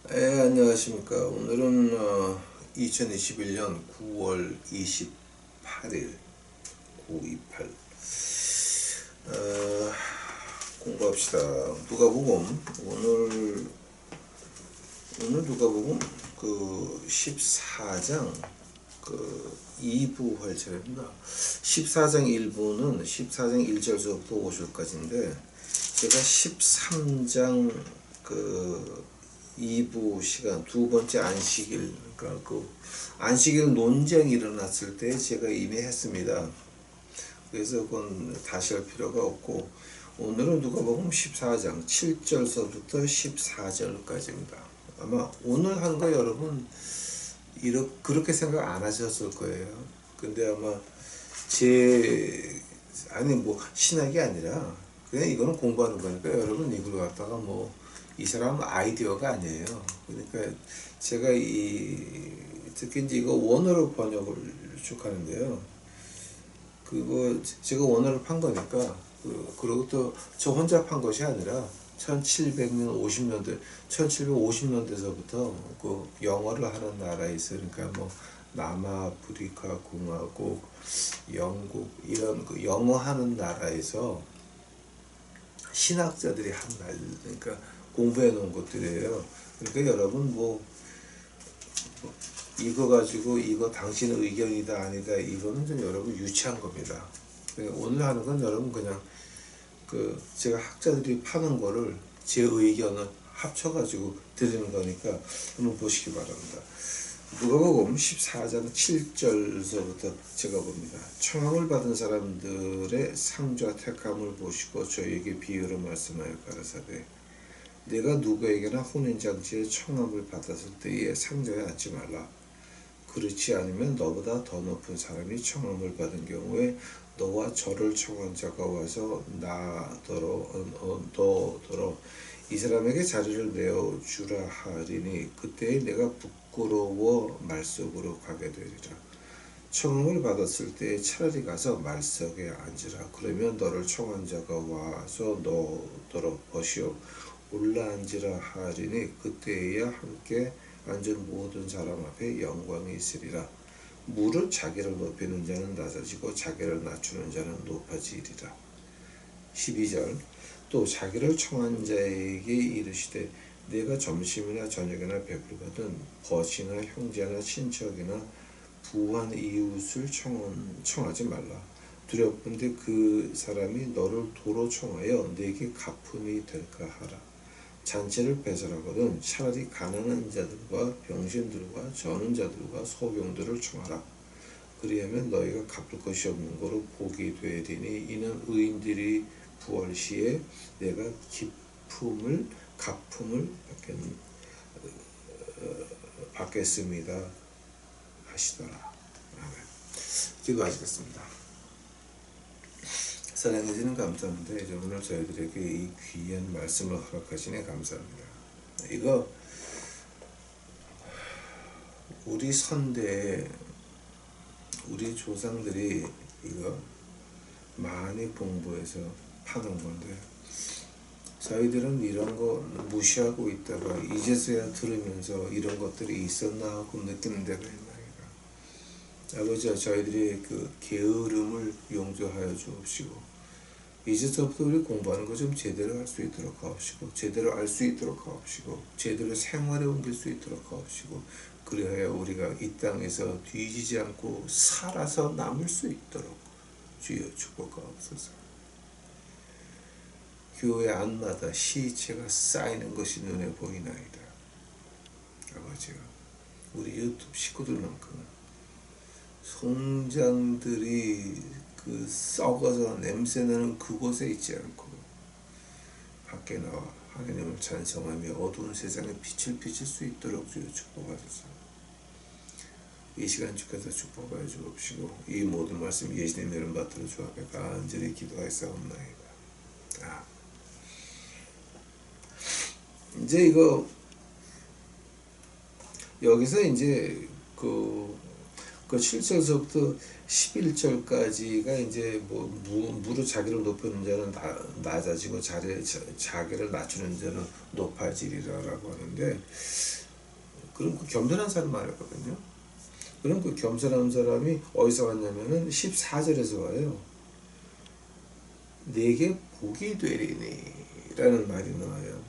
안녕하십니까. 오늘은 2021년 9월 28일 928 공부합시다. 누가복음 오늘 누가복음 그 14장 그 2부 할 차례입니다. 14장 1부는 14장 1절서부터 5절까지인데 제가 13장 그 2부 시간 두 번째 안식일, 그러니까 그 안식일 논쟁이 일어났을 때 제가 이미 했습니다. 그래서 그건 다시 할 필요가 없고, 오늘은 누가복음 14장 7절서부터 14절까지입니다. 아마 오늘 한 거 여러분 그렇게 생각 안 하셨을 거예요. 근데 아마 아니 뭐 신학이 아니라 그냥 이거는 공부하는 거니까 여러분 이걸 갖다가 뭐 이 사람 아이디어가 아니에요. 그러니까 제가 특히 이제 이거 원어로 번역을 쭉 하는데요. 그거 제가 원어를 판 거니까 그리고 또 저 혼자 판 것이 아니라 1700년 50년대 1750년대서부터 그 영어를 하는 나라에서, 그러니까 뭐 남아프리카 공화국, 영국 이런 그 영어 하는 나라에서 신학자들이 한 말, 그러니까 공부해 놓은 것들이에요. 그러니까 여러분 뭐 이거 가지고 이거 당신의 의견이다 아니다 이거는 좀 여러분 유치한 겁니다. 오늘 하는 건 여러분 그냥 그 제가 학자들이 파는 거를 제 의견을 합쳐가지고 드리는 거니까 한번 보시기 바랍니다. 누가복음 14장 7절서부터 제가 봅니다. 청함을 받은 사람들의 상좌 택함을 보시고 저에게 비유로 말씀하여 가라사대, 내가 누구에게나 혼인잔치에 청함을 받았을 때에 상좌에 앉지 말라. 그렇지 않으면 너보다 더 높은 사람이 청함을 받은 경우에 너와 저를 청한 자가 와서 너더러 이 사람에게 자리를 내어주라 하리니 그때에 내가 부끄러워 말석으로 가게 되리라. 청음을 받았을 때 차라리 가서 말석에 앉으라. 그러면 너를 청한 자가 와서 너더러 벗이요 올라앉으라 하리니 그때에야 함께 앉은 모든 사람 앞에 영광이 있으리라. 무릇 자기를 높이는 자는 낮아지고 자기를 낮추는 자는 높아지리라. 12절 또 자기를 청한 자에게 이르시되 내가 점심이나 저녁이나 베풀거든 벗이나 형제나 친척이나 부한 이웃을 청하지 말라. 두렵건대 그 사람이 너를 도로 청하여 내게 가품이 될까 하라. 잔치를 배설하거든 차라리 가난한 자들과 병신들과 저는 자들과 소병들을 청하라. 그리하면 너희가 갚을 것이 없는 거로 복이 되리니 이는 의인들이 부활 시에 내가 가품을 받겠습니다 하시더라. 아멘. 기도하시겠습니다. 사랑해 주는 감사합니다. 이제 오늘 저희들에게 이 귀한 말씀을 허락하시네 감사합니다. 이거 우리 선대에 우리 조상들이 이거 많이 공부해서 파는 건데 저희들은 이런 거 무시하고 있다가 이제서야 들으면서 이런 것들이 있었나 하고 느끼는 데가 있나이다. 아버지, 저희들이 그 게으름을 용서하여 주옵시고 이제서부터 우리 공부하는 거 좀 제대로 할 수 있도록 하옵시고 제대로 알 수 있도록 하옵시고 제대로 생활에 옮길 수 있도록 하옵시고 그리하여 우리가 이 땅에서 뒤지지 않고 살아서 남을 수 있도록 주여 축복하옵소서. 교회 안마다 시체가 쌓이는 것이 눈에 보이나이다. 아버지가 우리 유튜브 식구들만큼은 송장들이 그 썩어서 냄새나는 그곳에 있지 않고 밖에 나와 하나님을 찬송하며 어두운 세상에 빛을 비칠 수 있도록 주여 축복하소서. 이 시간 주께서 축복하여 주옵시고 이 모든 말씀 예수님의 이름 받들어 주 앞에 간절히 기도하였사옵나이다. 이제 이거 여기서 이제 그 그 7절서부터 11절까지가 이제 뭐 무릇 자기를 높이는 자는 낮아지고 자기를 낮추는 자는 높아지리라라고 하는데, 그럼 그 겸손한 사람 말이거든요. 그럼 그 겸손한 사람이 어디서 왔냐면은 14절에서 와요. 내게 복이 되리니 라는 말이 나와요.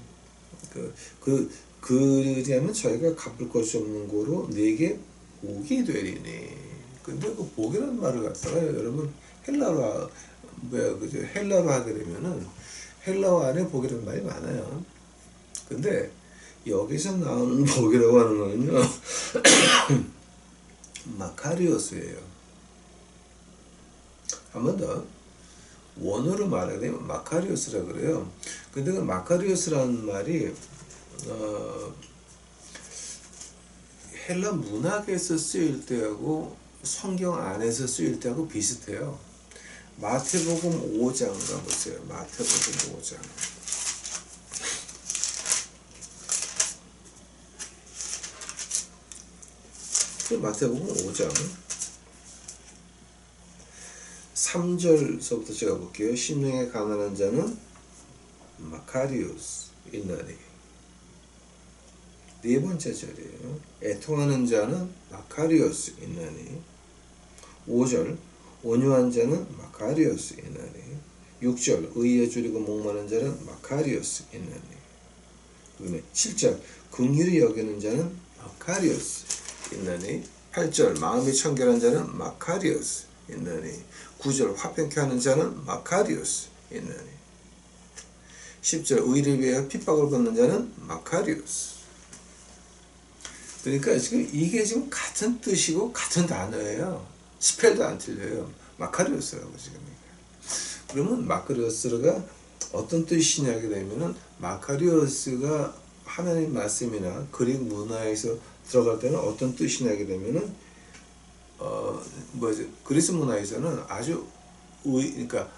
그냐면 저희가 갚을 것이 없는 거로 내게 복이 되리니. 근데 그 복이라는 말을 갖다가 여러분 헬라로 헬라로 하게 되면은 헬라어 안에 복이라는 말이 많아요. 근데 여기서 나오는 복이라고 하는 거는요 마카리오스예요. 한 번 더 원어로 말하게 되면 마카리오스라 그래요. 근데 그 마카리오스라는 말이 헬라 문학에서 쓰일 때하고 성경 안에서 쓰일 때하고 비슷해요. 마태복음 5장 가보세요. 마태복음 5장. 마태복음 5장 3절서부터 제가 볼게요. 심령에 가난한 자는 마카리오스 있나니. 네 번째 절이에요. 애통하는 자는 마카리오스 있나니. 5절 온유한 자는 마카리오스 있나니. 6절 의에 줄이고 목마른 자는 마카리오스 있나니. 그다음에 7절 긍휼히 여기는 자는 마카리오스 있나니. 8절 마음이 청결한 자는 마카리오스 있나니. 9절 화평케 하는 자는 마카리오스 있나니. 10절 의를 위하여 핍박을 받는 자는 마카리오스. 그러니까 지금 이게 지금 같은 뜻이고 같은 단어예요. 스펠도 안 틀려요. 마카리오스라고 지금. 그러면 마카리오스가 어떤 뜻이냐게 되면은 마카리오스가 하나님 말씀이나 그릭 문화에서 들어갈 때는 어떤 뜻이냐게 되면은 그리스 문화에서는 아주 그러니까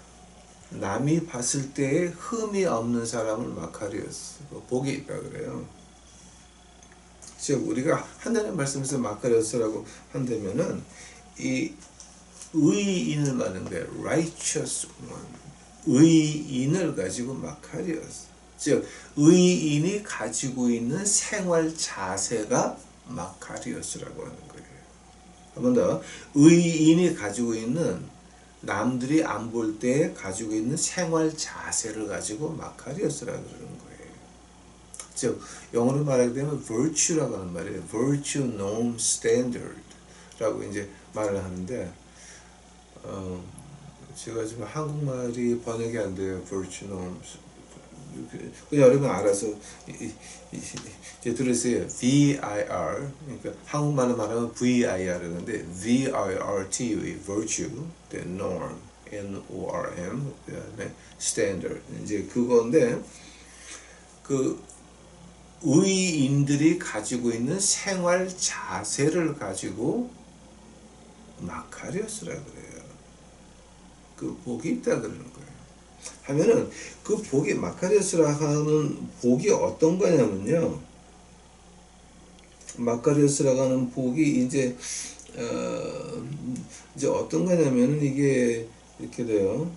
남이 봤을 때에 흠이 없는 사람을 마카리오스, 복이 있다 그래요. 즉 우리가 하나님 말씀에서 마카리오스라고 한다면은 이 의인을 말하는데 righteous one, 의인을 가지고 마카리오스, 즉 의인이 가지고 있는 생활 자세가 마카리오스라고 하는 거예요. 한 번 더, 의인이 가지고 있는 남들이 안 볼 때 가지고 있는 생활 자세를 가지고 마카리오스라고 그러는 거예요. 즉 영어로 말하게 되면 virtue라고 하는 말이에요. virtue, norm, standard라고 이제 말을 하는데 제가 지금 한국말이 번역이 안 돼요. virtue, norm. 여러분 알아서 이제 들으세요. VIR, 그러니까 한국말로 말하면 VIR인데 VIRTU, virtue, norm, NORM, 그다음에 standard. 이제 그건데 그 의인들이 가지고 있는 생활 자세를 가지고 마카리오스라 그래요. 그 복이 있다 그러는 거예요. 하면은 그 복이 마카리오스라 하는 복이 어떤 거냐면요. 마카리오스라고 하는 복이 이제 어떤 거냐면은 이게 이렇게 돼요.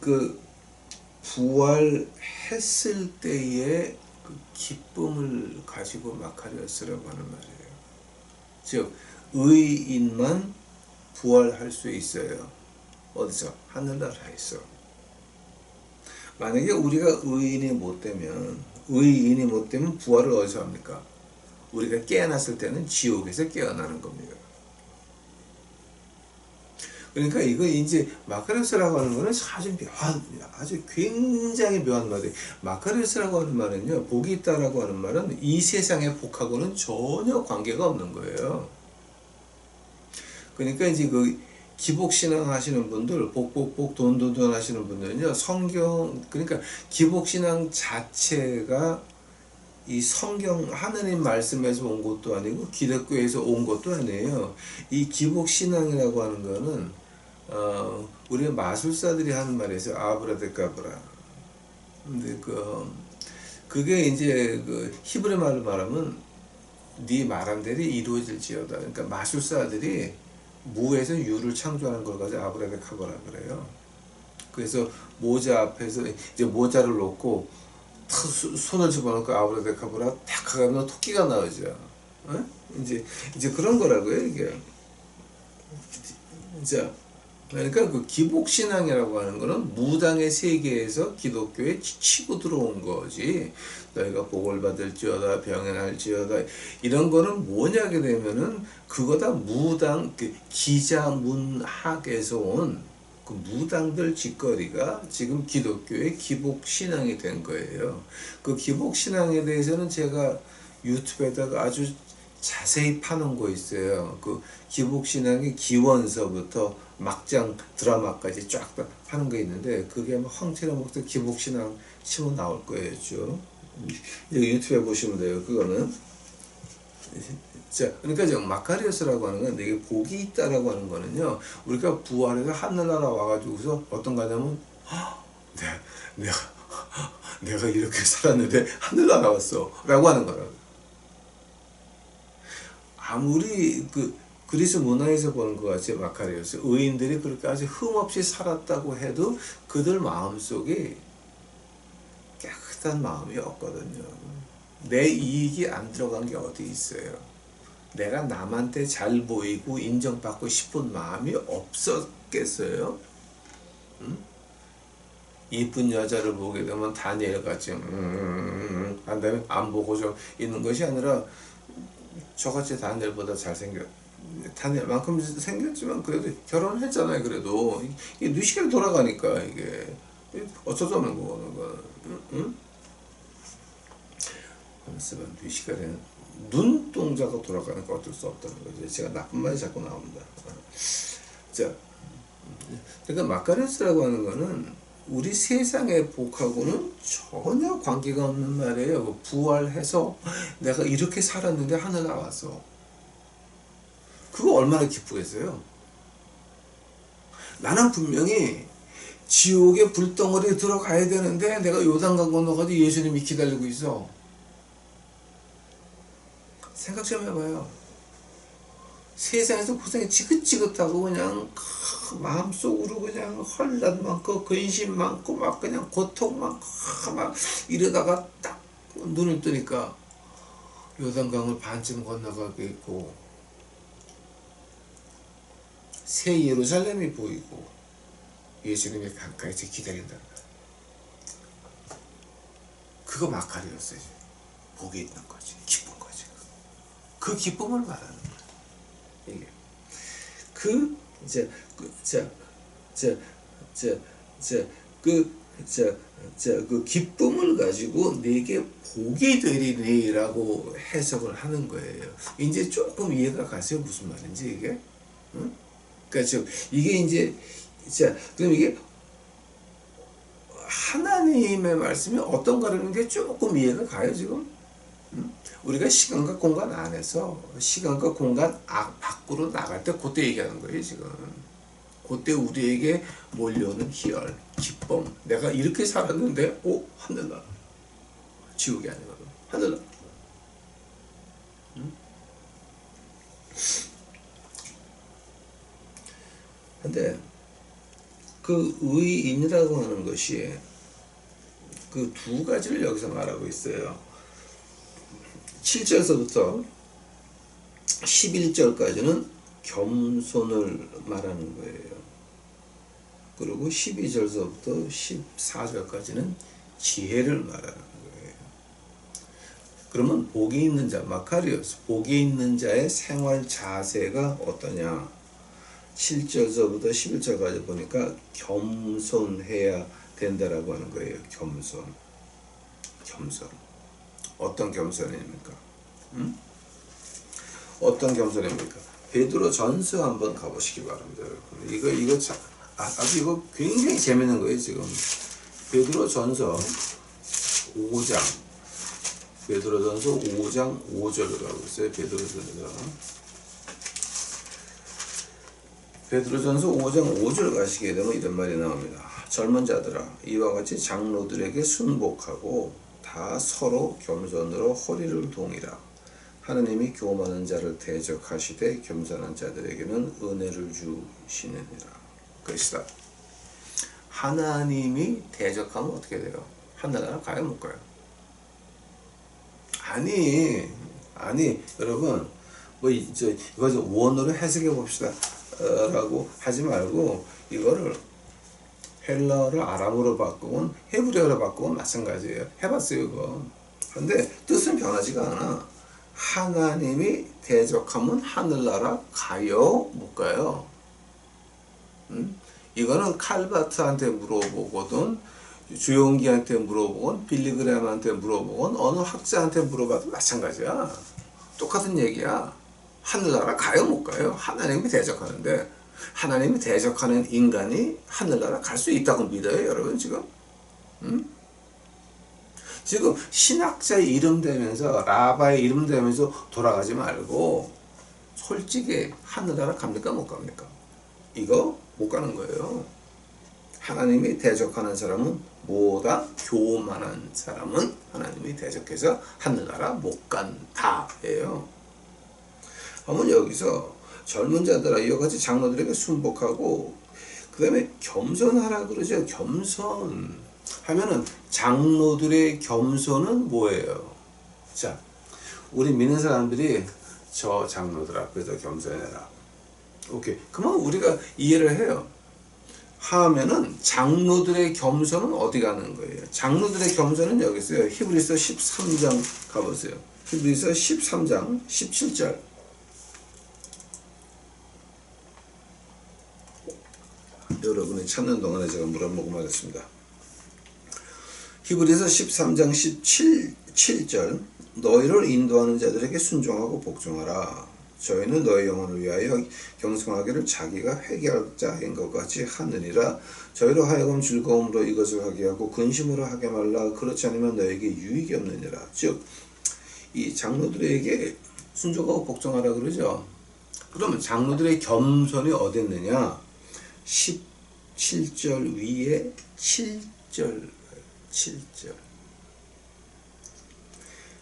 그 부활했을 때의 그 기쁨을 가지고 마카리오스라고 하는 말이에요. 즉 의인만 부활할 수 있어요. 어디서? 하늘나라에서. 만약에 우리가 의인이 못 되면 부활을 어디서 합니까? 우리가 깨어났을 때는 지옥에서 깨어나는 겁니다. 그러니까 이거 이제 마카리오스라고 하는 거는 아주 굉장히 묘한 말이에요. 마카리오스라고 하는 말은요, 복이 있다라고 하는 말은 이 세상의 복하고는 전혀 관계가 없는 거예요. 그러니까 이제 그 기복신앙 하시는 분들, 복복복 돈돈돈 하시는 분들은요, 성경, 그러니까 기복신앙 자체가 이 성경 하나님 말씀에서 온 것도 아니고 기독교에서 온 것도 아니에요. 이 기복신앙이라고 하는 거는 우리 마술사들이 하는 말에서 아브라데카브라, 근데 그게 이제 그 히브리 말로 말하면 네 말한 대로 이루어질지어다. 그러니까 마술사들이 무에서 유를 창조하는 걸 가지고 아브라카브라 그래요. 그래서 모자 앞에서 이제 모자를 놓고 손을 집어넣고 아브라카브라 탁 하면 토끼가 나오죠. 어? 이제 그런 거라고요 이게. 자, 그러니까 그 기복신앙이라고 하는 거는 무당의 세계에서 기독교에 치고 들어온 거지. 너희가 복을 받을지어다 병에 날지어다 이런 거는 뭐냐게 되면은 그거 다 무당 그 기자문학에서 온 그 무당들 짓거리가 지금 기독교의 기복신앙이 된 거예요. 그 기복신앙에 대해서는 제가 유튜브에다가 아주 자세히 파는 거 있어요. 그 기복신앙의 기원서부터 막장 드라마까지 쫙 하는 거 있는데 그게 아마 황태라 목사 기복신앙 치면 나올 거예요. 쭉 유튜브에 보시면 돼요. 그거는 자, 그러니까 저 마카리오스라고 하는 건 이게 복이 있다라고 하는 거는요. 우리가 부활해서 하늘나라 와가지고서 어떤 거냐면 내가 내가 이렇게 살았는데 하늘나라 왔어라고 하는 거라고. 아무리 그 그리스 문화에서 보는 것 같이 마카리오스 의인들이 그렇게 아주 흠없이 살았다고 해도 그들 마음속에 깨끗한 마음이 없거든요. 내 이익이 안 들어간 게 어디 있어요. 내가 남한테 잘 보이고 인정받고 싶은 마음이 없었겠어요? 응? 이쁜 여자를 보게 되면 다니엘같이 한 다음에 안 보고 좀 있는 것이 아니라 저같이 다니엘보다 잘생겼 다니엘만큼 생겼지만 그래도 결혼을 했잖아요. 그래도 이게 뇌시계로 돌아가니까 이게 어쩔 수 없는 거는 응? 하면서 뇌시계는 눈동자가 돌아가니까 어쩔 수 없다는 거죠. 제가 나쁜 말이 자꾸 나옵니다. 자, 그러니까 마카리오스라고 하는 거는 우리 세상의 복하고는 전혀 관계가 없는 말이에요. 부활해서 내가 이렇게 살았는데 하늘 나왔어. 그거 얼마나 기쁘겠어요? 나는 분명히 지옥의 불덩어리에 들어가야 되는데 내가 요단강 건너가지고 예수님이 기다리고 있어. 생각 좀 해봐요. 세상에서 고생이 지긋지긋하고 그냥 마음속으로 그냥 헐난 많고 근심 많고 막 그냥 고통 많고 막 이러다가 딱 눈을 뜨니까 요단강을 반쯤 건너가게 있고 새 예루살렘이 보이고 예수님이 가까이서 기다린다. 그거 마카리오스지. 복이 있는 거지. 기쁜 거지. 그 기쁨을 말하는 거야. 이게 그 기쁨을 가지고 내게 복이 되리니라고 해석을 하는 거예요. 이제 조금 이해가 가세요? 무슨 말인지 이게? 응? 그러니까 이게 이제 그럼 이게 하나님의 말씀이 어떤가라는 게 조금 이해가 가요 지금? 응? 우리가 시간과 공간 안에서 시간과 공간 밖으로 나갈 때 그때 얘기하는 거예요 지금. 그때 우리에게 몰려오는 희열, 기쁨. 내가 이렇게 살았는데 하늘나라. 지옥이 아니거든. 하늘나라. 응? 근데 그 의인이라고 하는 것이 그 두 가지를 여기서 말하고 있어요. 7절서부터 11절까지는 겸손을 말하는 거예요. 그리고 12절서부터 14절까지는 지혜를 말하는 거예요. 그러면 복이 있는 자, 마카리오스, 복이 있는 자의 생활 자세가 어떠냐? 7절서부터 11절까지 보니까 겸손해야 된다라고 하는 거예요. 겸손. 어떤 겸손입니까? 응? 어떤 겸손입니까? 베드로 전서 한번 가보시기 바랍니다. 이거 참 아주 이거 굉장히 재밌는 거예요 지금. 베드로 전서 5장. 베드로 전서 5장 5절로 가고 있어요. 베드로 전서. 베드로전서 5장 5절 가시게 되면 이런 말이 나옵니다. 젊은 자들아 이와 같이 장로들에게 순복하고 다 서로 겸손으로 허리를 동이라. 하느님이 교만한 자를 대적하시되 겸손한 자들에게는 은혜를 주시느니라. 그것이다. 하나님이 대적하면 어떻게 돼요? 하늘나라 가요 못 가요? 아니 여러분 이거 좀 원어로 해석해 봅시다 라고 하지 말고 이거를 헬라어를 아람어로 바꾸건 헤브리어로 바꾸건 마찬가지예요. 해봤어요 이거. 근데 뜻은 변하지가 않아. 하나님이 대적하면 하늘나라 가요 못 가요? 이거는 칼바트한테 물어보거든 주용기한테 물어보건 빌리그램한테 물어보건 어느 학자한테 물어봐도 마찬가지야. 똑같은 얘기야. 하늘나라 가요 못 가요? 하나님이 대적하는데 하나님이 대적하는 인간이 하늘나라 갈 수 있다고 믿어요 여러분 지금? 지금 신학자의 이름 대면서 라바의 이름 대면서 돌아가지 말고 솔직히 하늘나라 갑니까 못 갑니까? 이거 못 가는 거예요. 하나님이 대적하는 사람은 뭐다? 교만한 사람은 하나님이 대적해서 하늘나라 못 간다예요. 한번 여기서 젊은 자들아 이와 같이 장로들에게 순복하고 그 다음에 겸손하라 그러죠. 겸손 하면은 장로들의 겸손은 뭐예요? 자, 우리 믿는 사람들이 저 장로들 앞에서 겸손해라. 오케이. 그러면 우리가 이해를 해요. 하면은 장로들의 겸손은 어디 가는 거예요? 장로들의 겸손은 여기 있어요. 히브리서 13장 가보세요. 히브리서 13장 17절. 여러분이 찾는 동안에 제가 물 한 모금 하겠습니다. 히브리서 13장 17절. 너희를 인도하는 자들에게 순종하고 복종하라. 저희는 너희 영혼을 위하여 경성하기를 자기가 회개할 자인 것 같이 하느니라. 저희로 하여금 즐거움으로 이것을 하게 하고 근심으로 하게 말라. 그렇지 않으면 너에게 유익이 없느니라. 즉 이 장로들에게 순종하고 복종하라 그러죠. 그러면 장로들의 겸손이 어디 있느냐? 17절 위에 7절.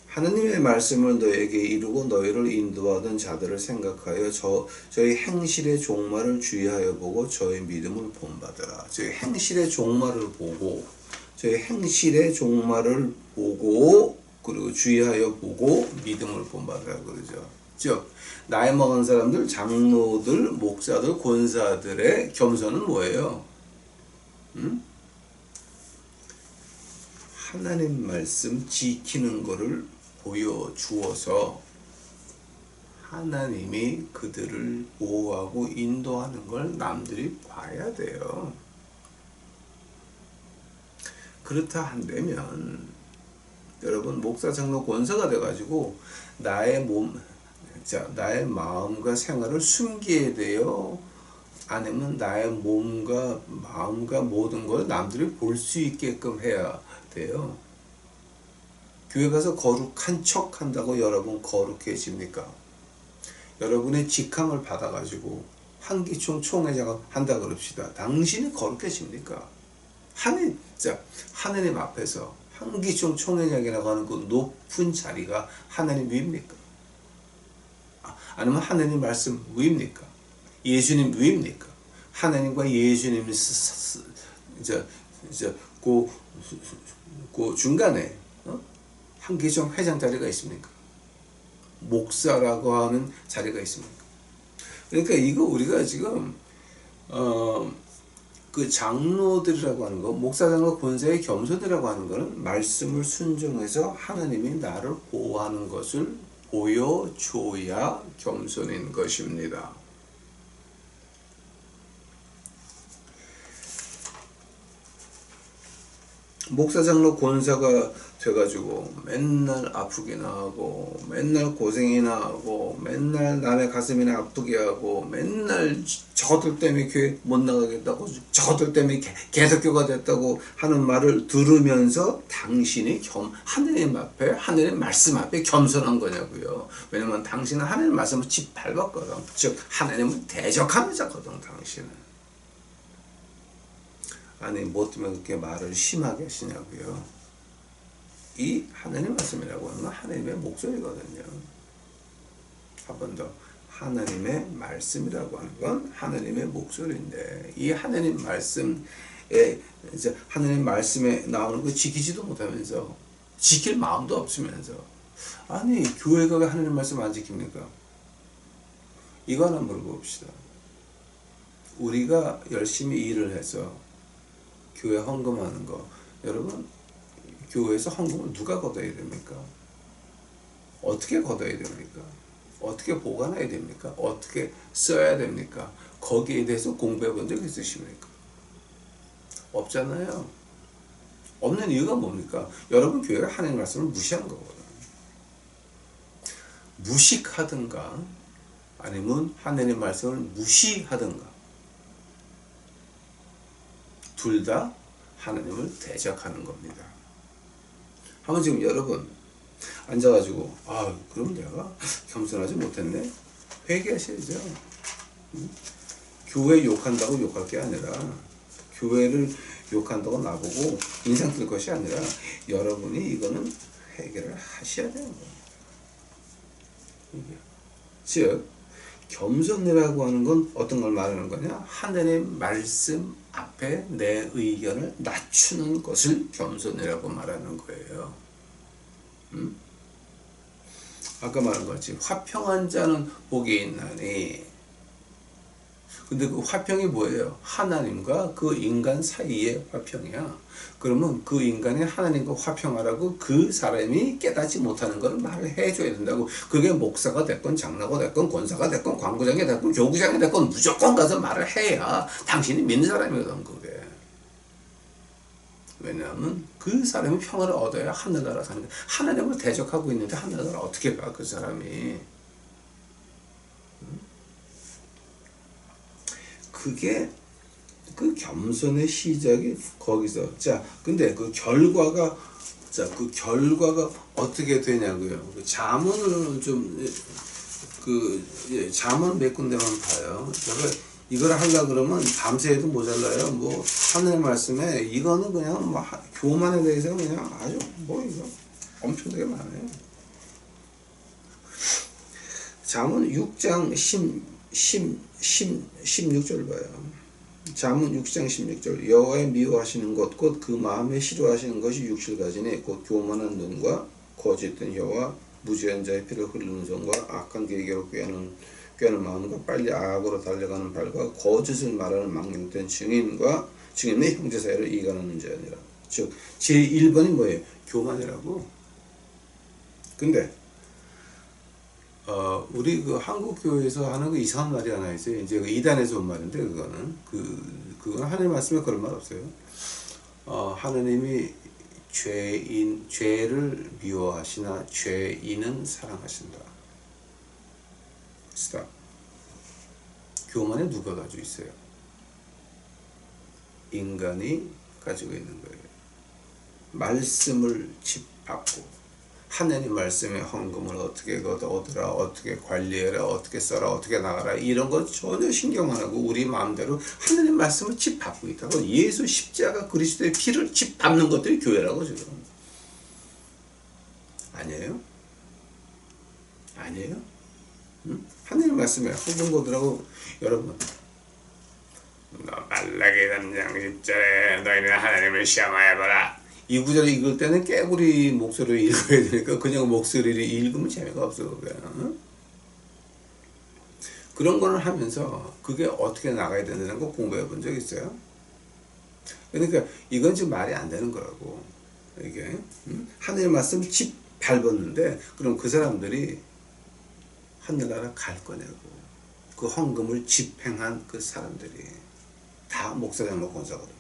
하느님의 말씀을 너에게 이루고 너희를 인도하던 자들을 생각하여 저희 행실의 종말을 주의하여 보고 저희 믿음을 본받으라. 저희 행실의 종말을 보고 그리고 주의하여 보고 믿음을 본받으라 그러죠. 즉 나이 먹은 사람들, 장로들, 목사들, 권사들의 겸손은 뭐예요? 하나님 말씀 지키는 것을 보여주어서 하나님이 그들을 보호하고 인도하는 걸 남들이 봐야 돼요. 그렇다 한다면 여러분 목사, 장로, 권사가 돼가지고 나의 마음과 생활을 숨기게 돼요? 아니면 나의 몸과 마음과 모든 걸 남들이 볼 수 있게끔 해야 돼요? 교회 가서 거룩한 척 한다고 여러분 거룩해집니까? 여러분의 직함을 받아가지고 한기총 총회장 한다 그럽시다. 당신이 거룩해집니까? 하느님 앞에서 한기총 총회장이라고 하는 그 높은 자리가 하나님 위입니까? 아니면 하나님 말씀 위입니까? 예수님 위입니까? 하나님과 예수님이 그 중간에 한기총 회장 자리가 있습니까? 목사라고 하는 자리가 있습니까? 그러니까 이거 우리가 지금 그 장로들이라고 하는 거, 목사, 장로, 권사의 겸손이라고 하는 거는 말씀을 순종해서 하나님이 나를 보호하는 것을 보여줘야 겸손인 것입니다. 목사 장로 권사가 돼가지고 맨날 아프기나 하고 맨날 고생이나 하고 맨날 남의 가슴이나 아프게 하고 맨날 저들 때문에 교회 못 나가겠다고 저들 때문에 개석교가 됐다고 하는 말을 들으면서 당신이 하느님 앞에 하느님 말씀 앞에 겸손한 거냐고요. 왜냐면 당신은 하느님 말씀을 짓밟았거든. 즉 하나님을 대적하는 자거든 당신은. 아니 뭐 때문에 그렇게 말을 심하게 하시냐고요. 이 하나님 말씀이라고 하는 건 하나님의 목소리거든요. 한 번 더. 하나님의 말씀이라고 하는 건 하나님의 목소리인데 이 하나님 말씀에 이제 하나님 말씀에 나오는 거 지키지도 못하면서 지킬 마음도 없으면서 아니 교회가 왜 하나님 말씀 안 지킵니까? 이거 하나 물어봅시다. 우리가 열심히 일을 해서 교회 헌금하는 거 여러분 교회에서 헌금을 누가 걷어야 됩니까? 어떻게 걷어야 됩니까? 어떻게 보관해야 됩니까? 어떻게 써야 됩니까? 거기에 대해서 공부해 본 적 있으십니까? 없잖아요. 없는 이유가 뭡니까? 여러분 교회가 하나님 말씀을 무시한 거거든요. 무식하든가 아니면 하나님 말씀을 무시하든가 둘 다 하나님을 대적하는 겁니다. 한번 지금 여러분 앉아가지고 그럼 내가 겸손하지 못했네? 회개하셔야죠. 교회 욕한다고 욕할 게 아니라 교회를 욕한다고 나보고 인상 쓸 것이 아니라 여러분이 이거는 해결을 하셔야 되는 겁니다. 즉 겸손이라고 하는 건 어떤 걸 말하는 거냐? 하나님 말씀 앞에 내 의견을 낮추는 것을 겸손이라고 말하는 거예요. 아까 말한 거지. 화평한 자는 복이 있나니. 근데 그 화평이 뭐예요? 하나님과 그 인간 사이의 화평이야. 그러면 그 인간이 하나님과 화평하라고 그 사람이 깨닫지 못하는 걸 말을 해줘야 된다고. 그게 목사가 됐건 장로가 됐건 권사가 됐건 광고장이 됐건 교구장이 됐건 무조건 가서 말을 해야 당신이 믿는 사람이거든 그게. 왜냐하면 그 사람이 평화를 얻어야 하늘나라 사는 거야. 하나님을 대적하고 있는데 하늘나라 어떻게 가 그 사람이. 그게 그 겸손의 시작이 거기서. 자, 근데 그 결과가 어떻게 되냐고요. 그 자문을 자문 몇 군데만 봐요. 이걸 하려고 그러면 밤새 해도 모자라요. 뭐 하나님 말씀에 이거는 그냥 뭐 교만에 대해서 그냥 아주 뭐 이거 엄청나게 많아요. 잠언 6장 16절 봐요. 잠언 6장 16절. 여호와의 미워하시는 것 곧 그 마음에 싫어하시는 것이 육실가지니 곧 교만한 눈과 거짓된 혀와 무지한 자의 피를 흐르는 손과 악한 계획으로 꾀하는 마음과 빨리 악으로 달려가는 발과 거짓을 말하는 망령된 증인의 형제 사이를 이간하는 자니라. 즉 제1번이 뭐예요? 교만이라고. 근데 우리 그 한국 교회에서 하는 그 이상한 말이 하나 있어요. 이제 그 이단에서 온 말인데 그건 하나님 말씀에 그런 말 없어요. 하나님이 죄를 미워하시나 죄인은 사랑하신다. 스탑. 교만에 누가 가지고 있어요? 인간이 가지고 있는 거예요. 말씀을 짚받고 하나님 말씀의 헌금을 어떻게 얻으라, 어떻게 관리해라, 어떻게 써라, 어떻게 나가라 이런 거 전혀 신경 안 하고 우리 마음대로 하나님 말씀을 짚받고 있다고. 예수 십자가 그리스도의 피를 짚받는 것들이 교회라고 지금. 아니에요? 아니에요? 응? 하나님 말씀에 헌금 거두라고. 여러분 말라기 3장 10절에 너희는 하나님을 시험하여보라. 이 구절을 읽을 때는 깨구리 목소리로 읽어야 되니까 그냥 목소리를 읽으면 재미가 없어. 그냥. 그런 거를 하면서 그게 어떻게 나가야 되는 거 공부해 본 적 있어요? 그러니까 이건 지금 말이 안 되는 거라고. 이게 하늘의 말씀 집 밟았는데 그럼 그 사람들이 하늘나라 갈 거냐고. 그 헌금을 집행한 그 사람들이 다 목사장 권사거든.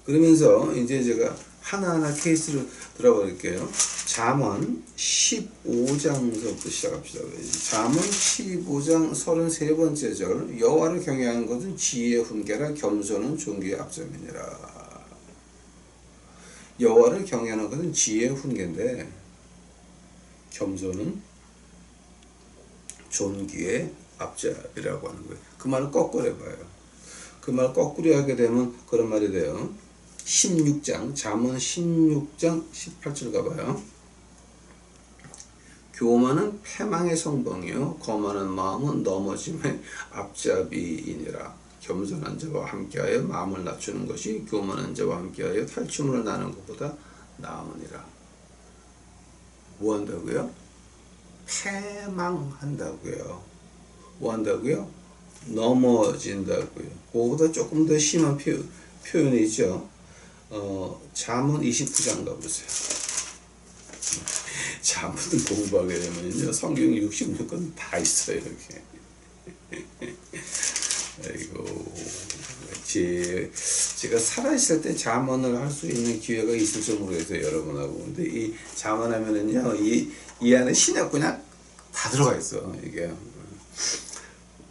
그러면서 이제 제가 하나하나 케이스를 들어볼게요. 잠언 15장서부터 시작합시다. 잠언 15장 33번째 절. 여호와를 경외하는 것은 지혜의 훈계라, 겸손은 존귀의 앞점이니라. 여호와를 경외하는 것은 지혜의 훈계인데 겸손은 존귀의 앞잡이라고 하는 거예요. 그 말을 거꾸로 해봐요. 그 말 거꾸로 하게 되면 그런 말이 돼요. 16장, 잠언 16장 18절 가봐요. 교만은 패망의 성봉이요 거만한 마음은 넘어짐의 앞잡이이니라. 겸손한 자와 함께하여 마음을 낮추는 것이 교만한 자와 함께하여 탈취물을 나는 것보다 나으니라. 뭐 한다고요? 패망한다고요. 뭐 한다고요? 넘어진다고요. 그거보다 조금 더 심한 표현이죠. 잠언 29장 가보세요. 잠언을 공부하게 되면요, 성경 66권 다 있어요, 이렇게. 아이고, 제가 살아있을 때 잠언을 할 수 있는 기회가 있을지 모르겠어요, 여러분하고. 근데 이 잠언하면은요, 이 안에 신약 그냥 다 들어가 있어, 이게.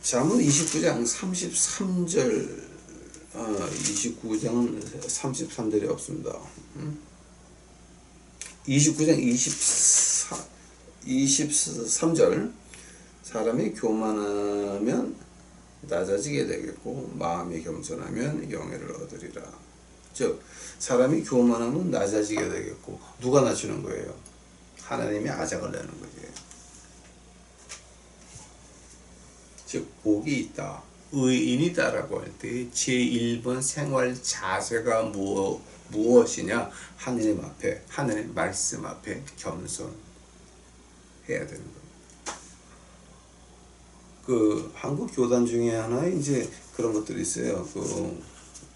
잠언 29장 33절, 29장은 33절이 없습니다. 29장 23절. 사람이 교만하면 낮아지게 되겠고 마음이 겸손하면 영예를 얻으리라. 즉 사람이 교만하면 낮아지게 되겠고 누가 낮추는 거예요? 하나님이 아작을 내는 거지. 즉 복이 있다, 의인이다라고 할 때 제1번 생활 자세가 무엇이냐? 하느님 앞에, 하느님 말씀 앞에 겸손해야 되는 거예요. 그 한국 교단 중에 하나 이제 그런 것들이 있어요. 그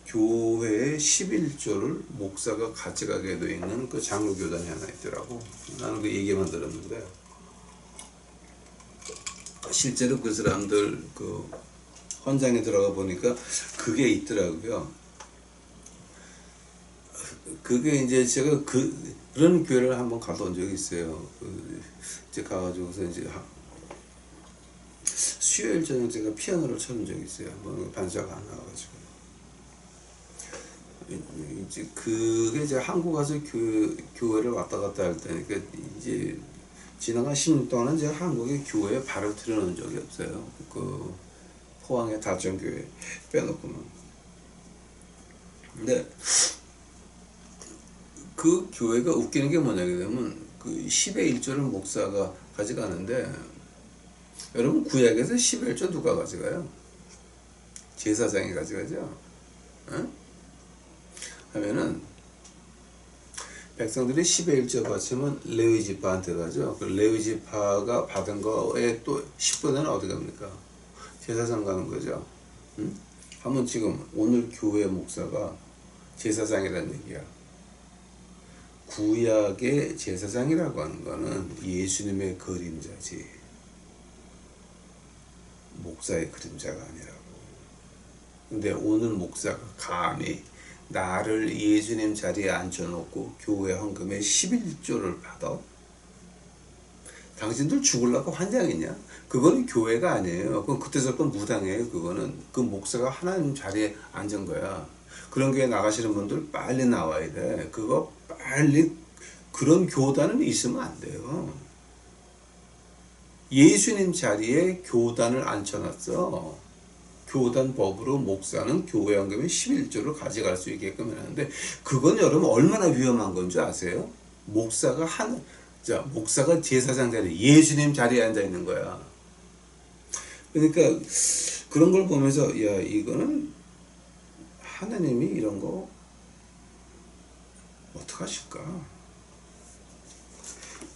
교회의 11조를 목사가 가져가게 돼 있는 그 장로 교단이 하나 있더라고. 나는 그 얘기만 들었는데 실제로 그 사람들 그 헌장에 들어가 보니까 그게 있더라고요. 그게 이제 제가 그런 교회를 한번 가본 적이 있어요. 이제 가가지고서 이제 수요일 저녁 제가 피아노를 쳐본 적이 있어요. 한번 반주가 안 나와가지고. 이제 그게 제가 한국 가서 교회를 왔다 갔다 할 때니까 이제 지나간 10년 동안은 제가 한국의 교회에 발을 들여놓은 적이 없어요. 그 포항의 다천교회 빼놓고는. 근데 그 교회가 웃기는 게 뭐냐 그러면 그 10의 1조를 목사가 가져가는데 여러분 구약에서 10의 1조 누가 가져가요? 제사장이 가져가죠. 응? 하면은 백성들이 10의 1조 바치면 레위 지파한테 가죠. 그 레위 지파가 받은 거에 또 10분은 어디 갑니까? 제사장 가는 거죠. 응? 한번 지금 오늘 교회 목사가 제사장이라는 얘기야. 구약의 제사장이라고 하는 거는 예수님의 그림자지 목사의 그림자가 아니라고. 근데 오늘 목사가 감히 나를 예수님 자리에 앉혀놓고 교회 헌금에 11조를 받아? 당신들 죽으려고 환장했냐? 그거는 교회가 아니에요. 그건 그때 저건 무당이에요. 그거는 그 목사가 하나님 자리에 앉은 거야. 그런 교회 나가시는 분들 빨리 나와야 돼. 그거 빨리. 그런 교단은 있으면 안 돼요. 예수님 자리에 교단을 앉혀놨어. 교단 법으로 목사는 교회 헌금의 11조를 가져갈 수 있게끔 해놨는데 그건 여러분 얼마나 위험한 건 줄 아세요? 목사가 목사가 제사장 자리에 예수님 자리에 앉아 있는 거야. 그러니까 그런 걸 보면서 야 이거는 하나님이 이런 거 어떡하실까?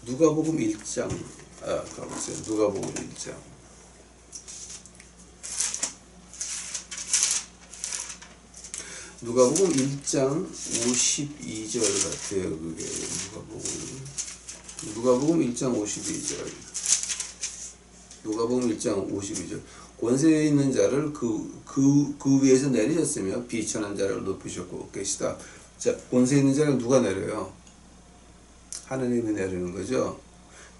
누가복음 1장 가보세요. 누가복음 1장. 누가복음 1장 52절 같아요. 그게 누가복음 1장 52절. 누가복음 1장 52절. 권세 있는 자를 그 위에서 내리셨으며 비천한 자를 높이셨고 계시다. 자, 권세 있는 자를 누가 내려요? 하나님이 내리는 거죠.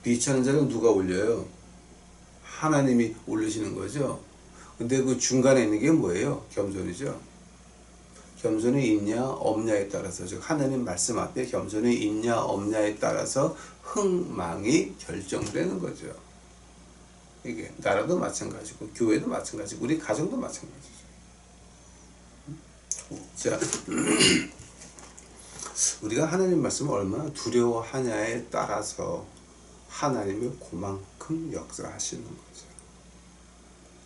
비천한 자를 누가 올려요? 하나님이 올리시는 거죠. 근데 그 중간에 있는 게 뭐예요? 겸손이죠. 겸손이 있냐 없냐에 따라서, 즉 하나님 말씀 앞에 겸손이 있냐 없냐에 따라서 흥망이 결정되는 거죠. 이게 나라도 마찬가지고 교회도 마찬가지고 우리 가정도 마찬가지죠. 자, 우리가 하나님 말씀을 얼마나 두려워하냐에 따라서 하나님이 그만큼 역사하시는 거죠.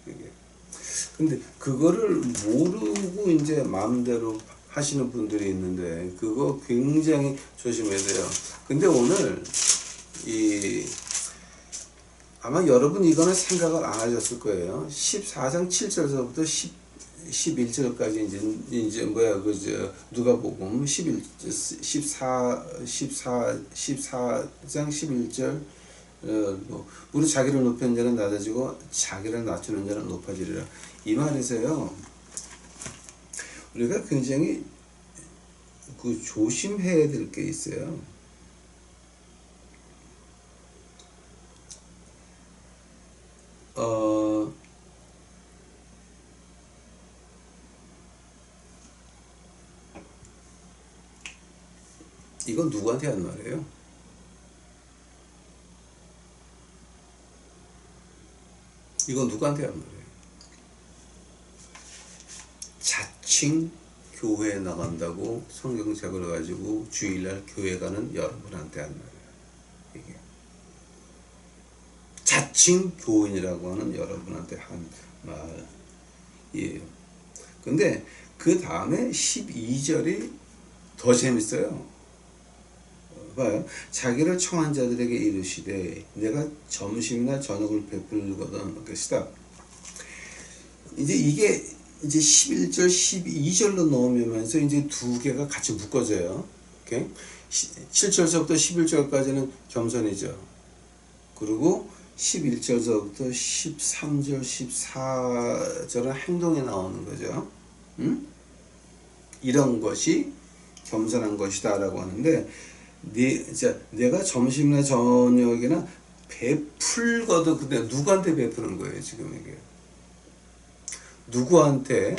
이게. 근데 그거를 모르고 이제 마음대로 하시는 분들이 있는데 그거 굉장히 조심해야 돼요. 근데 오늘 아마 여러분 이거는 생각을 안 하셨을 거예요. 14장 7절서부터 11절까지 이제 뭐야 누가복음 14장 11절 우리 자기를 높이는 자는 낮아지고 자기를 낮추는 자는 높아지리라. 이 말에서요, 우리가 굉장히 조심해야 될 게 있어요. 이건 누구한테 한 말이에요? 이건 누구한테 한 말이에요? 자칭 교회에 나간다고 성경책을 가지고 주일날 교회 가는 여러분한테 한 말이에요. 이게 자칭 교인이라고 하는 여러분한테 한 말이에요. 근데 그 다음에 12절이 더 재밌어요. 봐요. 자기를 청한 자들에게 이르시되 내가 점심이나 저녁을 베풀거든 것이다. 이제 이게 이제 11절, 12절로 넣으면서 이제 두 개가 같이 묶어져요. 오케이? 7절서부터 11절까지는 겸손이죠. 그리고 11절서부터 13절, 14절은 행동에 나오는 거죠. 이런 것이 겸손한 것이다 라고 하는데, 내가 점심이나 저녁이나 베풀거든. 근데 누구한테 베푸는 거예요 지금 이게? 누구한테?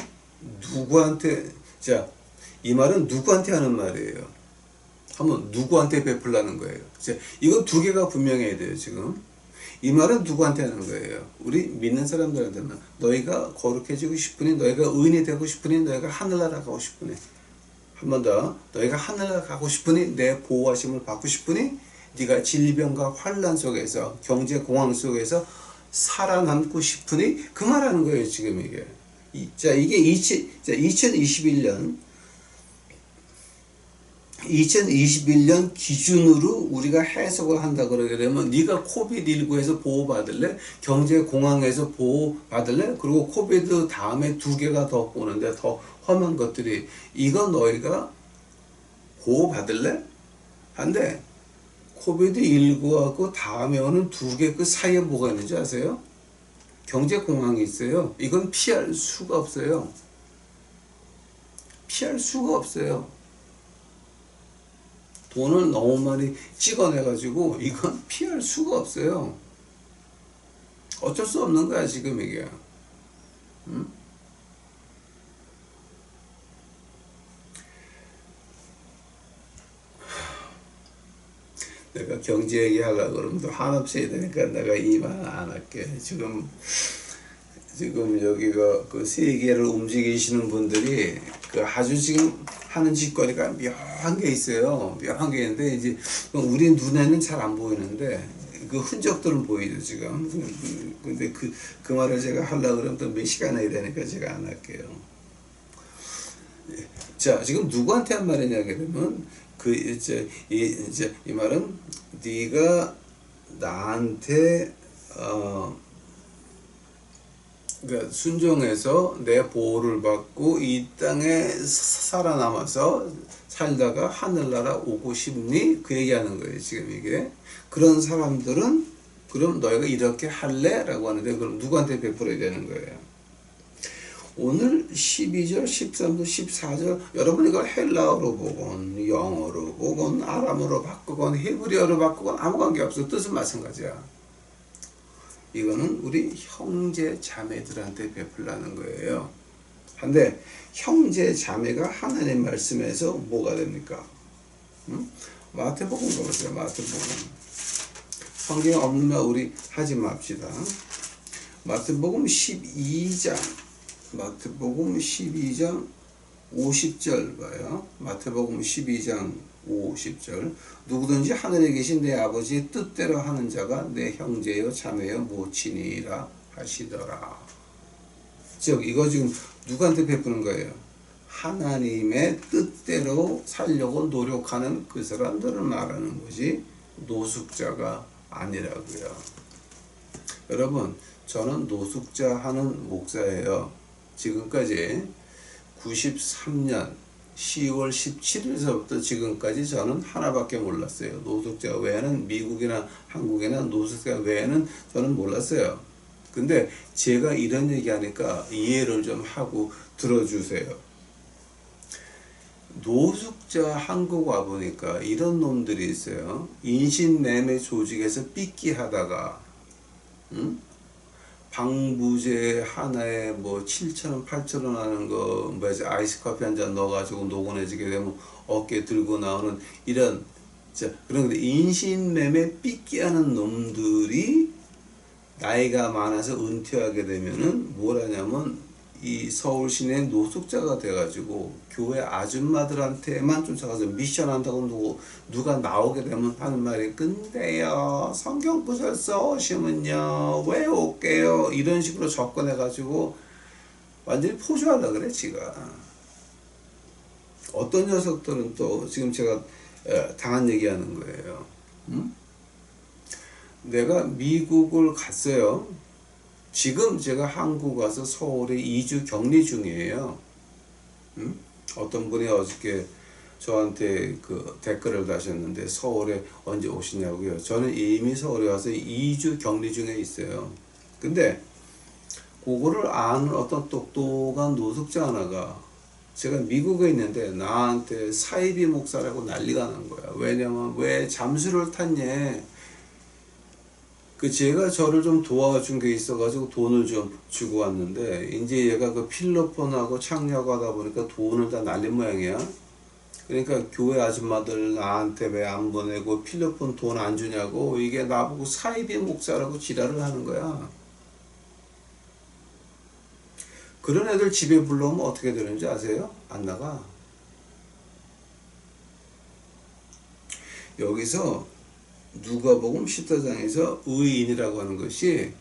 자, 이 말은 누구한테 하는 말이에요? 한번 누구한테 베풀라는 거예요? 자, 이건 두 개가 분명해야 돼요 지금. 이 말은 누구한테 하는 거예요? 우리 믿는 사람들한테는. 너희가 거룩해지고 싶으니, 너희가 의인이 되고 싶으니, 너희가 하늘나라 가고 싶으니, 한 번 더, 너희가 하늘나라 가고 싶으니, 내 보호하심을 받고 싶으니, 네가 질병과 환난 속에서, 경제 공황 속에서 살아남고 싶으니, 그 말하는 거예요 지금 이게. 자, 이게 2021년 기준으로 우리가 해석을 한다 그러게 되면, 네가 코비드19에서 보호받을래? 경제 공황에서 보호받을래? 그리고 코비드 다음에 두 개가 더 오는데 더 험한 것들이, 이거 너희가 보호받을래? 한데 코비드19하고 다음에 오는 두 개 그 사이에 뭐가 있는지 아세요? 경제 공황이 있어요. 이건 피할 수가 없어요. 피할 수가 없어요. 돈을 너무 많이 찍어내가지고 이건 피할 수가 없어요. 어쩔 수 없는 거야 지금 이게. 내가 경제 얘기하려고 그러면 또 한없이 해야 되니까 내가 이 말 안 할게. 지금 여기가 그 세계를 움직이시는 분들이 그 아주 지금 하는 짓거리가 묘한 게 있어요. 묘한 게 있는데 이제 우리 눈에는 잘 안 보이는데 그 흔적들은 보이죠 지금. 근데 그 말을 제가 하려고 그러면 또 몇 시간 해야 되니까 제가 안 할게요. 자, 지금 누구한테 한 말이냐 그러면 이 말은 네가 나한테 그러니까 순종해서 내 보호를 받고 이 땅에 살아남아서 살다가 하늘나라 오고 싶니? 그 얘기하는 거예요 지금 이게. 그런 사람들은 그럼 너희가 이렇게 할래? 라고 하는데 그럼 누구한테 베풀어야 되는 거예요? 오늘 12절, 13절, 14절 여러분 이걸 헬라어로 보건 영어로 보건 아람어로 바꾸건 히브리어로 바꾸건 아무 관계없어. 뜻은 마찬가지야. 이거는 우리 형제 자매들한테 베풀라는 거예요. 근데 형제 자매가 하나님 말씀에서 뭐가 됩니까? 마태복음 가보세요. 마태복음. 성경에 없는 말 우리 하지 맙시다. 마태복음 12장 마태복음 12장 50절 봐요. 마태복음 12장 50절. 누구든지 하늘에 계신 내 아버지의 뜻대로 하는 자가 내 형제여 자매여 모친이라 하시더라. 즉 이거 지금 누구한테 베푸는 거예요? 하나님의 뜻대로 살려고 노력하는 그 사람들을 말하는 거지 노숙자가 아니라고요. 여러분 저는 노숙자 하는 목사예요. 지금까지 93년 10월 17일서부터 지금까지 저는 하나밖에 몰랐어요. 노숙자 외에는 미국이나 한국이나 노숙자 외에는 저는 몰랐어요. 근데 제가 이런 얘기하니까 이해를 좀 하고 들어주세요. 노숙자 한국 와보니까 이런 놈들이 있어요. 인신매매 조직에서 삐끼하다가 방부제 하나에 뭐 7,000원, 8,000원 하는 거, 뭐지, 아이스 커피 한 잔 넣어가지고 노곤해지게 되면 어깨 들고 나오는 이런, 자, 그런데 인신매매 삐끼하는 놈들이 나이가 많아서 은퇴하게 되면은 뭘 하냐면 이 서울 시내 노숙자가 돼가지고 교회 아줌마들한테만 쫓아가서 미션 한다고 누가 나오게 되면 하는 말이 근데요 성경 구절 써오시면요 왜 올게요 이런 식으로 접근해가지고 완전히 포주하려 그래 지가. 어떤 녀석들은 또 지금 제가 당한 얘기하는 거예요. 내가 미국을 갔어요. 지금 제가 한국 와서 서울에 2주 격리 중이에요. 어떤 분이 어저께 저한테 그 댓글을 다셨는데 서울에 언제 오시냐고요. 저는 이미 서울에 와서 2주 격리 중에 있어요. 근데 그거를 아는 어떤 똑똑한 노숙자 하나가 제가 미국에 있는데 나한테 사이비 목사라고 난리가 난 거야. 왜냐면 왜 잠수를 탔냐. 그 제가 저를 좀 도와준 게 있어가지고 돈을 좀 주고 왔는데 이제 얘가 그 필로폰하고 창녀하고 하다 보니까 돈을 다 날린 모양이야. 그러니까 교회 아줌마들 나한테 왜 안 보내고 필로폰 돈 안 주냐고 이게 나보고 사이비 목사라고 지랄을 하는 거야. 그런 애들 집에 불러오면 어떻게 되는지 아세요? 안 나가. 여기서 누가복음 14장에서 의인이라고 하는 것이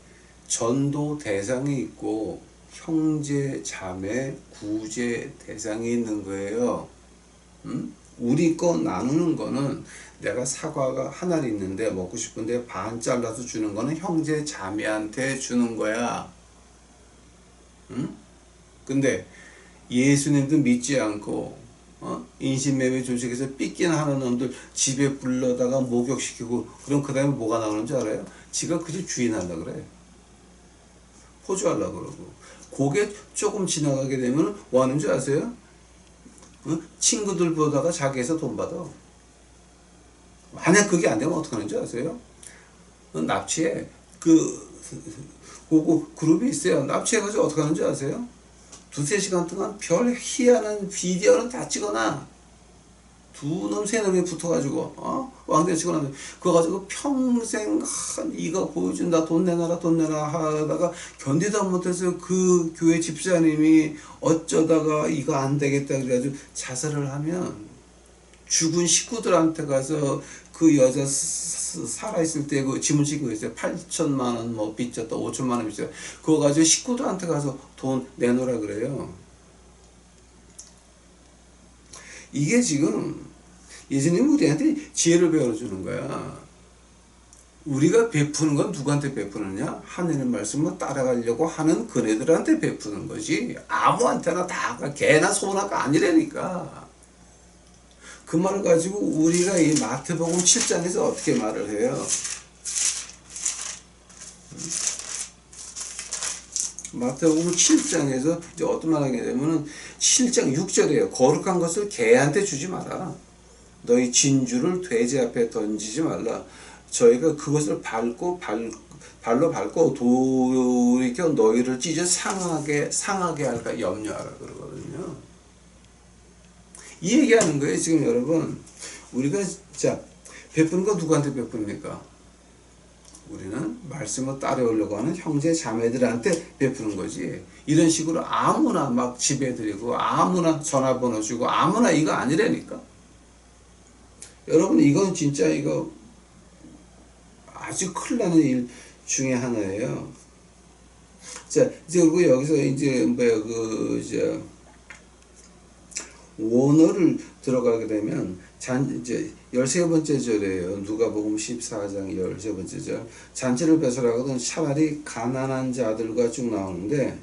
전도 대상이 있고 형제, 자매, 구제 대상이 있는 거예요. 우리 거 나누는 거는 내가 사과가 하나 있는데 먹고 싶은데 반 잘라서 주는 거는 형제, 자매한테 주는 거야. 근데 예수님도 믿지 않고 인신매매 조직에서 삐끼나 하는 놈들 집에 불러다가 목욕시키고 그럼 그 다음에 뭐가 나오는 줄 알아요? 지가 그저 주인하려고 그래. 포주하려고 그러고. 그게 조금 지나가게 되면 뭐 하는 줄 아세요? 친구들 보다가 자기에서 돈 받아. 만약 그게 안 되면 어떡하는 줄 아세요? 납치해. 그 그룹이 있어요. 납치해가지고 어떡하는 줄 아세요? 2-3시간 동안 별 희한한 비디오는 다 찍어놔. 두 놈, 세 놈이 붙어가지고, 왕대 찍어놔. 그거 가지고 평생, 이거 보여준다, 돈 내놔라, 돈 내놔 하다가 견디다 못해서 그 교회 집사님이 어쩌다가 이거 안 되겠다 그래가지고 자살을 하면 죽은 식구들한테 가서 그 여자 살아있을 때 그 지문 찍고 있어요. 8천만 원 뭐 빚졌다, 5천만 원 빚졌다. 그거 가지고 식구들한테 가서 돈 내놓으라 그래요. 이게 지금 예수님 우리한테 지혜를 배워주는 거야. 우리가 베푸는 건 누구한테 베푸느냐? 하나님 말씀을 따라가려고 하는 그네들한테 베푸는 거지. 아무한테나 다 개나 소나가 아니라니까. 그 말을 가지고 우리가 이 마태복음 7장에서 어떻게 말을 해요? 마태복음 7장에서 이제 어떤 말 하게 되면은 7장 6절에요. 거룩한 것을 개한테 주지 마라. 너희 진주를 돼지 앞에 던지지 말라. 저희가 그것을 발로 밟고 돌이켜 너희를 찢어 상하게 할까 염려하라 그러거든요. 이 얘기하는 거예요. 지금 여러분, 우리가 자 베푸는 거 누구한테 베풉니까? 우리는 말씀을 따라오려고 하는 형제 자매들한테 베푸는 거지. 이런 식으로 아무나 막 지배드리고 아무나 전화번호 주고 아무나 이거 아니라니까. 여러분, 이건 진짜 이거 아주 큰일 나는 일 중에 하나예요. 자, 이제 그리고 여기서 이제 뭐야 원어를 들어가게 되면 이제 13번째 절이에요. 누가복음 14장 13번째 절. 잔치를 배설하거든 차라리 가난한 자들과 쭉 나오는데,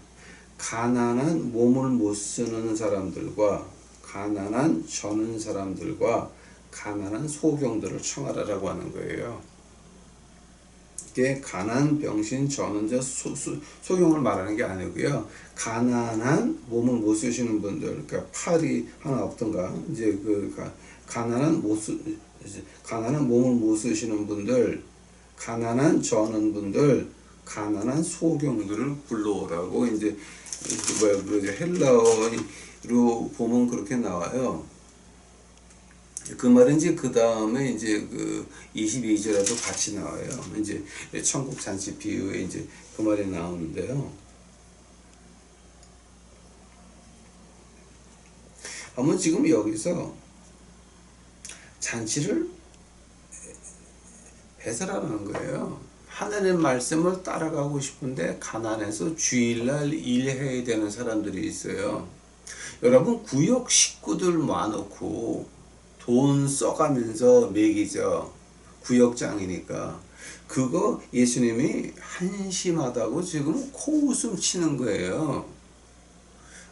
가난한 몸을 못 쓰는 사람들과 가난한 저는 사람들과 가난한 소경들을 청하라라고 하는 거예요. 이게 가난, 병신, 전원자, 소경을 말하는 게 아니고요. 가난한 몸을 못 쓰시는 분들, 그러니까 팔이 하나 없던가, 이제 가난한 몸을 못 쓰시는 분들, 가난한 전원분들, 가난한 소경들을 불러오라고 이제 헬라어로 보면 그렇게 나와요. 그 말은 이제 그 다음에 이제 22절에도 같이 나와요. 이제 천국 잔치 비유에 이제 그 말이 나오는데요. 한번 지금 여기서 잔치를 배설하는 거예요. 하나님의 말씀을 따라가고 싶은데 가난해서 주일날 일해야 되는 사람들이 있어요. 여러분, 구역 식구들 모아놓고 돈 써가면서 먹이죠. 구역장이니까. 그거 예수님이 한심하다고 지금 코웃음 치는 거예요.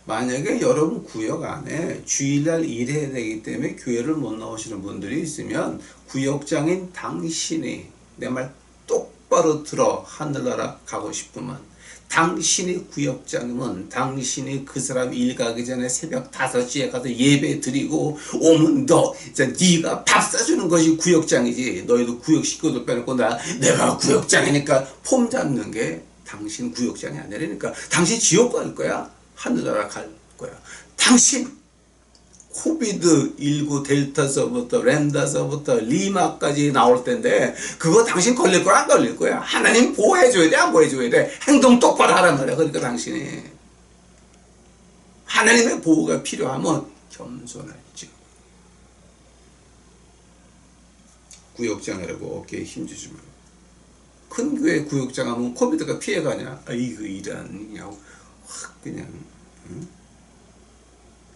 만약에 여러분 구역 안에 주일날 일해야 되기 때문에 교회를 못 나오시는 분들이 있으면 구역장인 당신이, 내 말 똑바로 들어, 하늘나라 가고 싶으면 당신이 구역장이면 당신이 그 사람 일 가기 전에 새벽 5시에 가서 예배 드리고 오면 네가 밥 사주는 것이 구역장이지. 너희도 구역 식구들 빼놓고 내가 구역장이니까 폼 잡는 게 당신 구역장이 아니라니까. 당신 지옥 갈 거야. 하늘나라 갈 거야. 당신 코비드19 델타서부터 램다서부터 리마까지 나올 텐데 그거 당신 걸릴 거야 안 걸릴 거야? 하나님 보호해줘야 돼 안 보호해줘야 돼? 행동 똑바로 하란 말이야. 그러니까 당신이 하나님의 보호가 필요하면 겸손할지. 구역장이라고 어깨에 힘주지 말고. 큰 교회 구역장 하면 코비드가 피해가냐? 아이고 이라냐고 확 그냥 응?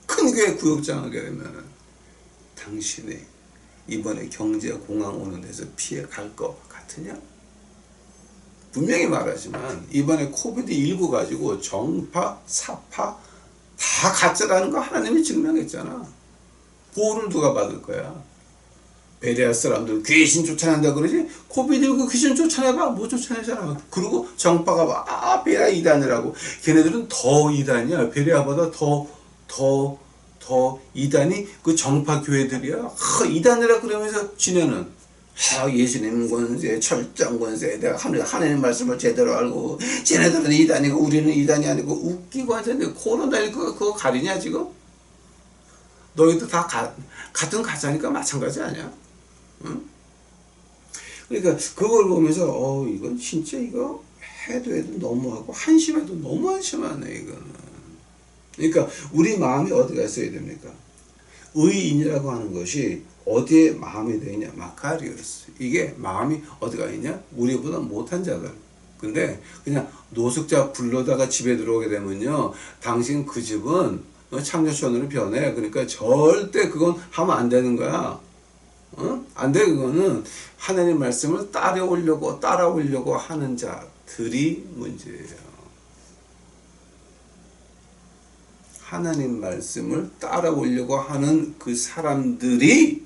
큰 교회 구역장 하게 되면 당신이 이번에 경제공황 오는 데서 피해 갈 것 같으냐? 분명히 말하지만 이번에 코비드19 가지고 정파, 사파 다 가짜라는 거 하나님이 증명했잖아. 보호를 누가 받을 거야? 베레아 사람들 귀신 쫓아낸다 그러지? 코비드19 귀신 쫓아내봐? 못 쫓아내잖아. 그리고 정파가 막 베레아 이단이라고. 걔네들은 더 이단이야. 베레아보다 더 이단이 그 정파 교회들이야. 이단이라 그러면서 지네는 예수님 권세, 철장 권세, 내가 하나님 말씀을 제대로 알고 쟤네들은 이단이고 우리는 이단이 아니고 웃기고 하는데 코로나19가 그거 가리냐 지금? 너희도 다 같은 가짜니까 마찬가지 아니야? 응? 그러니까 그걸 보면서 이건 진짜 이거 해도 너무하고 한심해도 너무 한심하네 이거는. 그러니까 우리 마음이 어디가 있어야 됩니까? 의인이라고 하는 것이 어디에 마음이 되어 있냐? 마카리오스. 이게 마음이 어디가 있냐? 우리보다 못한 자들. 근데 그냥 노숙자 불러다가 집에 들어오게 되면요, 당신 그 집은 창조촌으로 변해. 그러니까 절대 그건 하면 안 되는 거야. 안 돼. 그거는 하나님 말씀을 따라오려고 하는 자들이 문제예요. 하나님 말씀을 따라오려고 하는 그 사람들이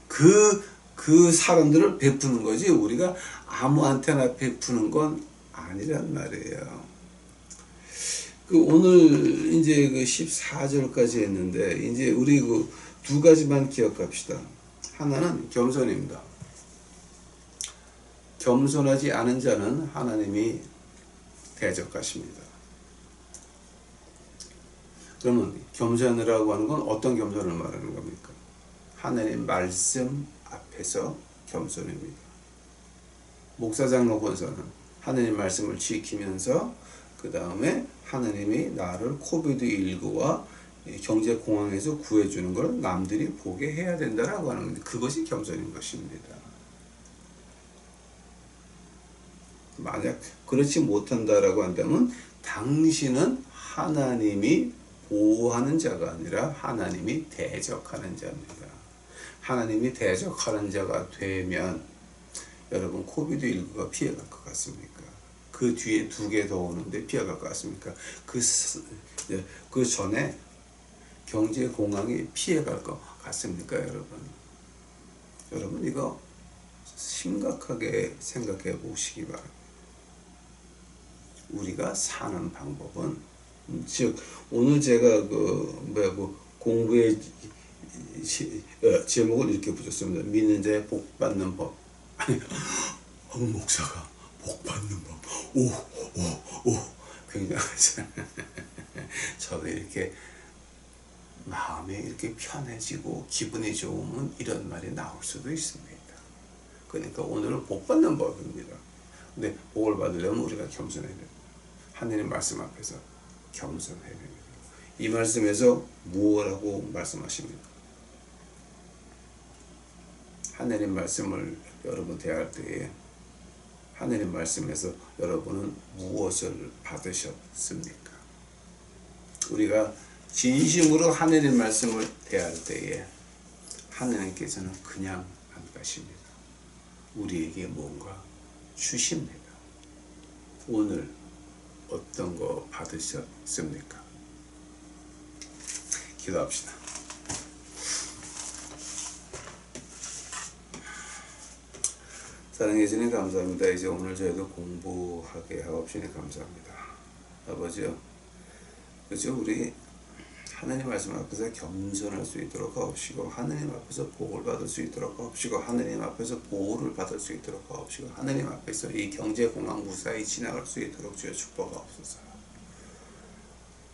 그 사람들을 베푸는 거지 우리가 아무한테나 베푸는 건 아니란 말이에요. 그 오늘 이제 그 14절까지 했는데 이제 우리 그 두 가지만 기억합시다. 하나는 겸손입니다. 겸손하지 않은 자는 하나님이 대적하십니다. 그러면 겸손이라고 하는 건 어떤 겸손을 말하는 겁니까? 하나님 말씀 앞에서 겸손입니다. 목사, 장로, 권사는 하나님 말씀을 지키면서 그 다음에 하나님이 나를 코비드19와 경제 공황에서 구해주는 걸 남들이 보게 해야 된다라고 하는 건데 그것이 겸손인 것입니다. 만약 그렇지 못한다라고 한다면 당신은 하나님이 보호하는 자가 아니라 하나님이 대적하는 자입니다. 하나님이 대적하는 자가 되면 여러분 코비드19가 피해갈 것 같습니까? 그 뒤에 두 개 더 오는데 피해갈 것 같습니까? 그 전에 경제 공황이 피해갈 것 같습니까, 여러분? 여러분 이거 심각하게 생각해 보시기 바랍니다. 우리가 사는 방법은 즉 오늘 제가 공부의 제목을 이렇게 붙였습니다. 믿는 자의 복 받는 법. 아니, 목사가 복 받는 법. 오. 굉장하잖아요. 저도 이렇게 마음이 이렇게 편해지고 기분이 좋으면 이런 말이 나올 수도 있습니다. 그러니까 오늘은 복 받는 법입니다. 근데 복을 받으려면 우리가 겸손해야 됩니다. 하나님 말씀 앞에서 겸손해야 됩니다. 이 말씀에서 무엇라고 말씀하십니까? 하나님 말씀을 여러분 대할 때에 하나님 말씀에서 여러분은 무엇을 받으셨습니까? 우리가 진심으로 하나님 말씀을 대할 때에 하나님께서는 그냥 안 가십니다. 우리에게 뭔가 주십니다. 오늘 어떤 거 받으셨습니까? 기도합시다. 사랑해 주님 감사합니다. 이제 오늘 저희도 공부하게 하옵시니 감사합니다. 아버지요, 그죠? 우리 하나님 말씀 앞에서 겸손할 수 있도록 하옵시고 하나님 앞에서 복을 받을 수 있도록 하옵시고 하나님 앞에서 보호를 받을 수 있도록 하옵시고 하나님 앞에서 이 경제공황 무사히 지나갈 수 있도록 주여 축복하옵소서.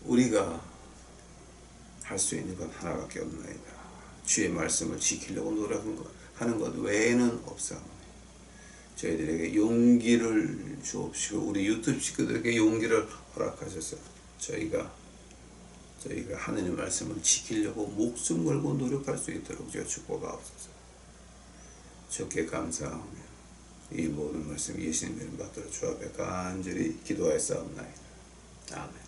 우리가 할 수 있는 건 하나밖에 없나이다. 주의 말씀을 지키려고 노력하는 것 외에는 없사오니 저희들에게 용기를 주옵시고 우리 유튜브 식구들에게 용기를 허락하셔서 저희가 하나님의 말씀을 지키려고 목숨 걸고 노력할 수 있도록 주여 축복하옵소서. 주께 감사하며 이 모든 말씀 예수님의 이름 받들어 주 앞에 간절히 기도하였사옵나이다. 아멘.